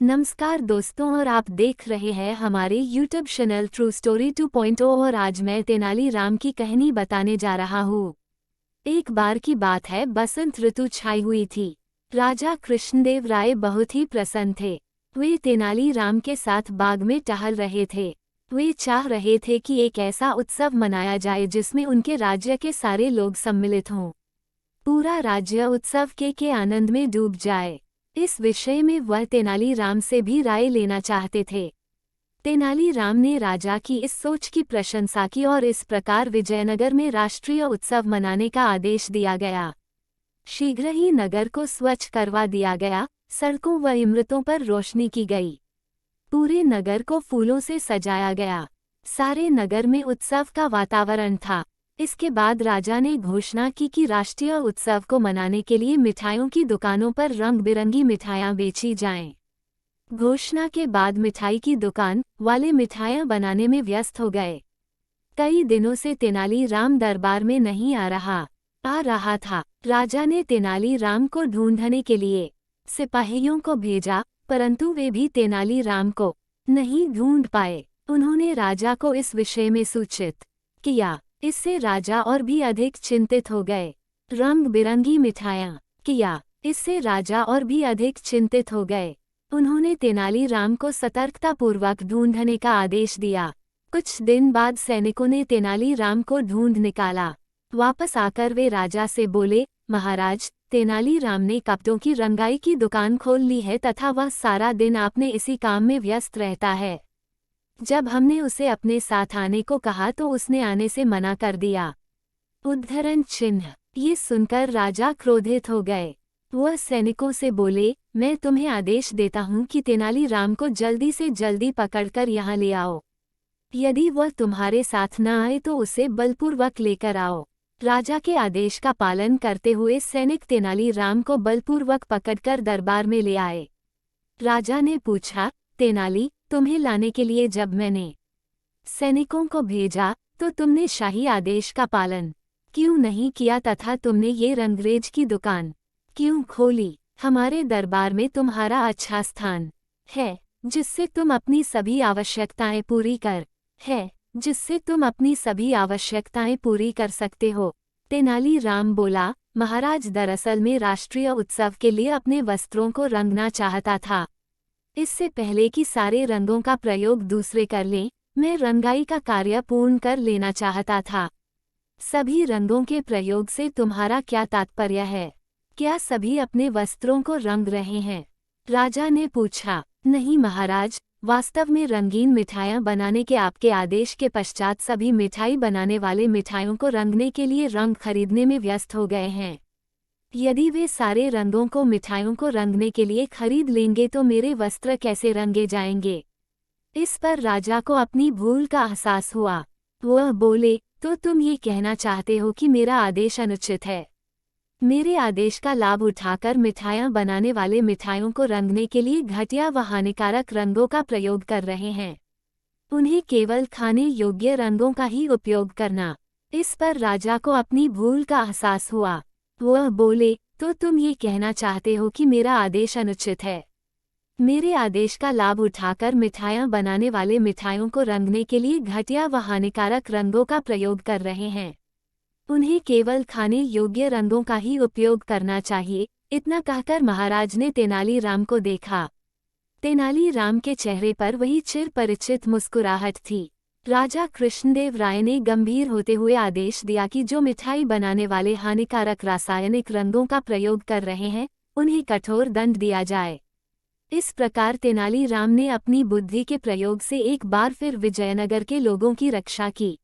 नमस्कार दोस्तों, और आप देख रहे हैं हमारे YouTube चैनल ट्रू स्टोरी 2.0। और आज मैं तेनाली राम की कहानी बताने जा रहा हूँ। एक बार की बात है, बसंत ऋतु छाई हुई थी। राजा कृष्णदेव राय बहुत ही प्रसन्न थे। वे तेनाली राम के साथ बाग में टहल रहे थे। वे चाह रहे थे कि एक ऐसा उत्सव मनाया जाए जिसमें उनके राज्य के सारे लोग सम्मिलित हों। पूरा राज्य उत्सव के आनंद में डूब जाए, इस विषय में वह तेनाली राम से भी राय लेना चाहते थे। तेनाली राम ने राजा की इस सोच की प्रशंसा की और इस प्रकार विजयनगर में राष्ट्रीय उत्सव मनाने का आदेश दिया गया। शीघ्र ही नगर को स्वच्छ करवा दिया गया, सड़कों व इमारतों पर रोशनी की गई। पूरे नगर को फूलों से सजाया गया। सारे नगर में उत्सव का वातावरण था। इसके बाद राजा ने घोषणा की कि राष्ट्रीय उत्सव को मनाने के लिए मिठाइयों की दुकानों पर रंग बिरंगी मिठाइयाँ बेची जाएं। घोषणा के बाद मिठाई की दुकान वाले मिठाइयाँ बनाने में व्यस्त हो गए। कई दिनों से तेनाली राम दरबार में नहीं आ रहा था। राजा ने तेनाली राम को ढूंढने के लिए सिपाहियों को भेजा, परंतु वे भी तेनाली राम को नहीं ढूंढ पाए। उन्होंने राजा को इस विषय में सूचित किया। इससे राजा और भी अधिक चिंतित हो गए। रंग बिरंगी मिठाइयाँ किया, इससे राजा और भी अधिक चिंतित हो गए। उन्होंने तेनाली राम को सतर्कतापूर्वक ढूंढने का आदेश दिया। कुछ दिन बाद सैनिकों ने तेनाली राम को ढूंढ निकाला। वापस आकर वे राजा से बोले, महाराज, तेनाली राम ने कपड़ों की रंगाई की दुकान खोल ली है तथा वह सारा दिन अपने इसी काम में व्यस्त रहता है। जब हमने उसे अपने साथ आने को कहा तो उसने आने से मना कर दिया। उद्धरण चिन्ह। ये सुनकर राजा क्रोधित हो गए। वह सैनिकों से बोले, मैं तुम्हें आदेश देता हूँ कि तेनाली राम को जल्दी से जल्दी पकड़कर यहाँ ले आओ। यदि वह तुम्हारे साथ न आए तो उसे बलपूर्वक लेकर आओ। राजा के आदेश का पालन करते हुए सैनिक तेनाली राम को बलपूर्वक पकड़कर दरबार में ले आए। राजा ने पूछा, तेनाली, तुम्हें लाने के लिए जब मैंने सैनिकों को भेजा तो तुमने शाही आदेश का पालन क्यों नहीं किया तथा तुमने ये रंगरेज की दुकान क्यों खोली? हमारे दरबार में तुम्हारा अच्छा स्थान है, जिससे तुम अपनी सभी आवश्यकताएं पूरी कर सकते हो। तेनाली राम बोला, महाराज, दरअसल में राष्ट्रीय उत्सव के लिए अपने वस्त्रों को रंगना चाहता था। इससे पहले कि सारे रंगों का प्रयोग दूसरे कर लें, मैं रंगाई का कार्य पूर्ण कर लेना चाहता था। सभी रंगों के प्रयोग से तुम्हारा क्या तात्पर्य है? क्या सभी अपने वस्त्रों को रंग रहे हैं? राजा ने पूछा। नहीं महाराज, वास्तव में रंगीन मिठाइयाँ बनाने के आपके आदेश के पश्चात सभी मिठाई बनाने वाले मिठाइयों को रंगने के लिए रंग खरीदने में व्यस्त हो गए हैं। यदि वे सारे रंगों को मिठाइयों को रंगने के लिए खरीद लेंगे तो मेरे वस्त्र कैसे रंगे जाएंगे? इस पर राजा को अपनी भूल का एहसास हुआ। वह बोले, तो तुम ये कहना चाहते हो कि मेरा आदेश अनुचित है? मेरे आदेश का लाभ उठाकर मिठाइयाँ बनाने वाले मिठाइयों को रंगने के लिए घटिया व हानिकारक रंगों का प्रयोग कर रहे हैं। उन्हें केवल खाने योग्य रंगों का ही उपयोग करना। इस पर राजा को अपनी भूल का एहसास हुआ। वह बोले, तो तुम ये कहना चाहते हो कि मेरा आदेश अनुचित है? मेरे आदेश का लाभ उठाकर मिठाइयाँ बनाने वाले मिठाइयों को रंगने के लिए घटिया व हानिकारक रंगों का प्रयोग कर रहे हैं। उन्हें केवल खाने योग्य रंगों का ही उपयोग करना चाहिए। इतना कहकर महाराज ने तेनाली राम को देखा। तेनाली राम के चेहरे पर वही चिर परिचित मुस्कुराहट थी। राजा कृष्णदेव राय ने गंभीर होते हुए आदेश दिया कि जो मिठाई बनाने वाले हानिकारक रासायनिक रंगों का प्रयोग कर रहे हैं, उन्हें कठोर दंड दिया जाए। इस प्रकार तेनाली राम ने अपनी बुद्धि के प्रयोग से एक बार फिर विजयनगर के लोगों की रक्षा की।